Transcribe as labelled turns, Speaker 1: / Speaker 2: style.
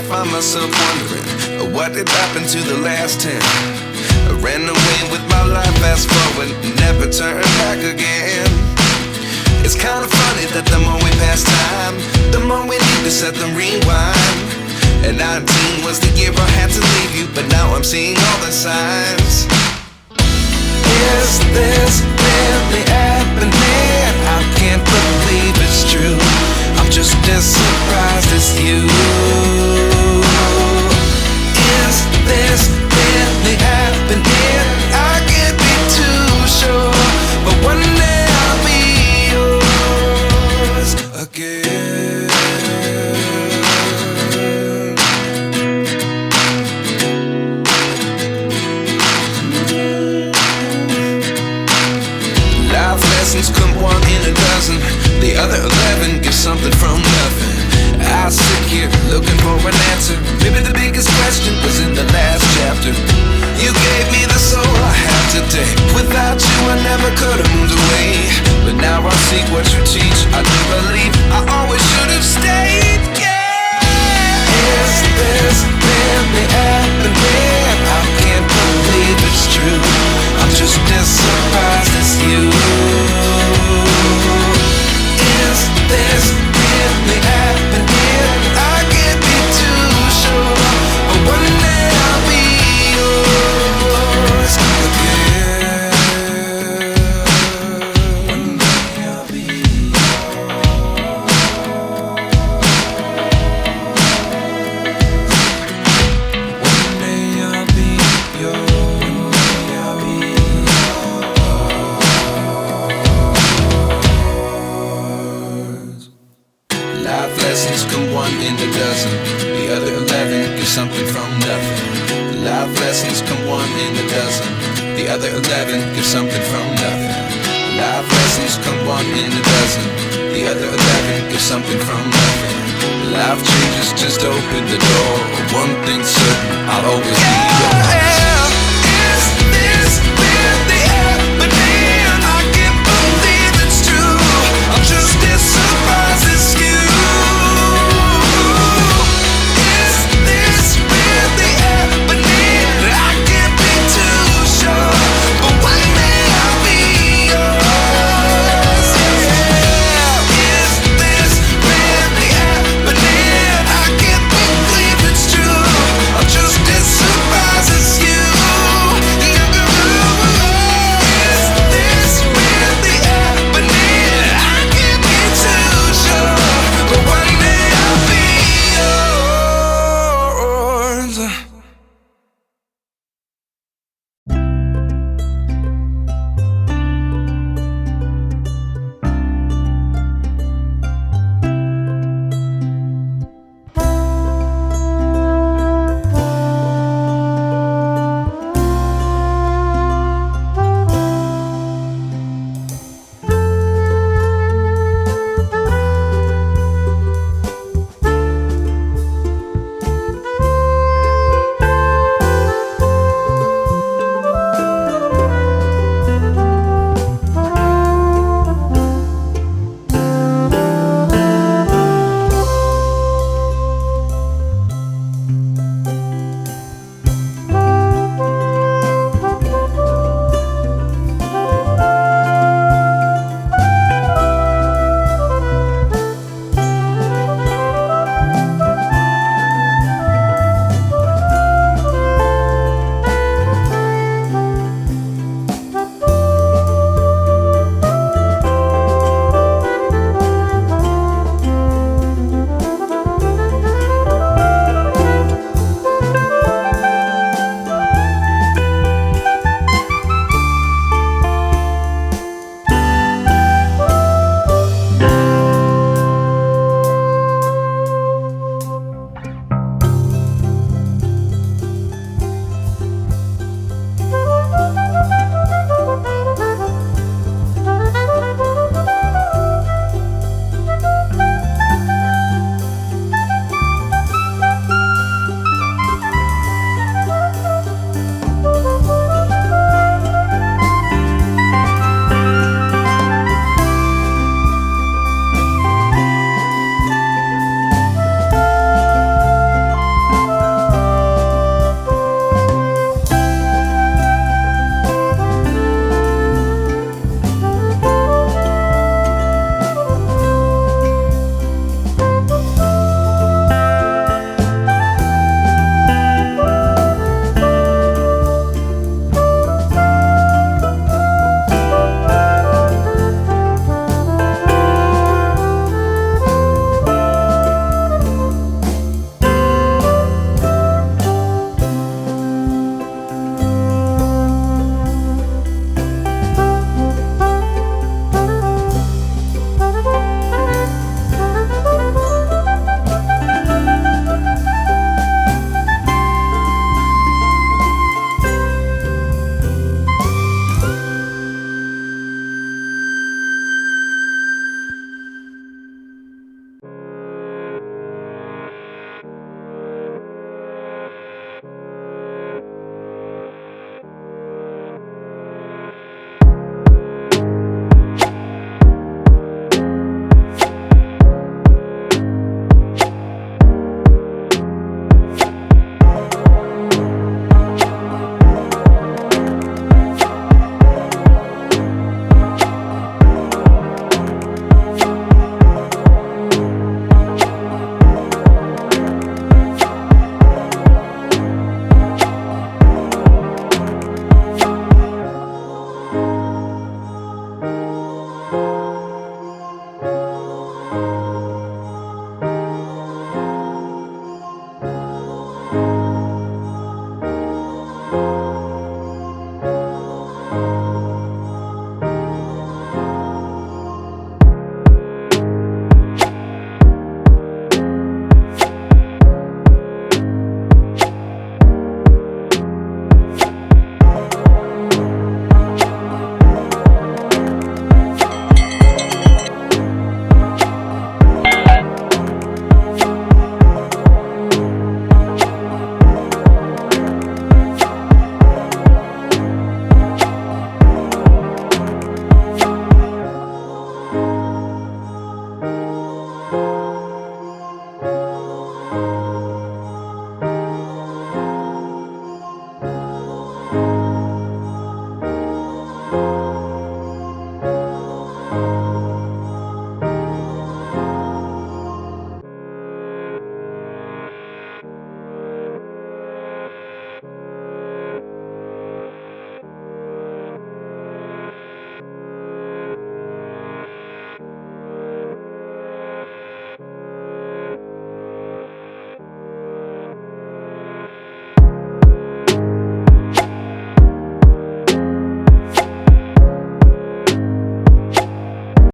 Speaker 1: find myself wondering, what did happen to the last 10? I ran away with my life, fast forward, never turn back again. It's kind of funny that the more we pass time, the more we need to set them rewind. And 19 was the year I had to leave you, but now I'm seeing all the signs. Is this really happening? I can't believe it's true. I'm just as surprised as you. Is this really happening? I can't be too sure, but one day I'll be yours again. Life lessons come one in a dozen, the other 11 give something from nothing. I sit here looking for an answer. Maybe the biggest question was in the last chapter. You gave me the soul I have today. Without you I never could have moved away. But now I see what you teach. I do believe I always should have stayed. Yeah. Is this really happening? I can't believe it's true. I'm just as surprised as you. Is this really happening? I can't be too sure, but one day I'll be yours again. One day I'll be yours. One day I'll be yours. One day I'll be yours. Life lessons come one in a dozen, the other 11 give something from nothing. Life lessons come one in a dozen, the other 11 give something from nothing. Life lessons come one in a dozen, the other 11 give something from nothing. Life changes just open the door. One thing's certain, I'll always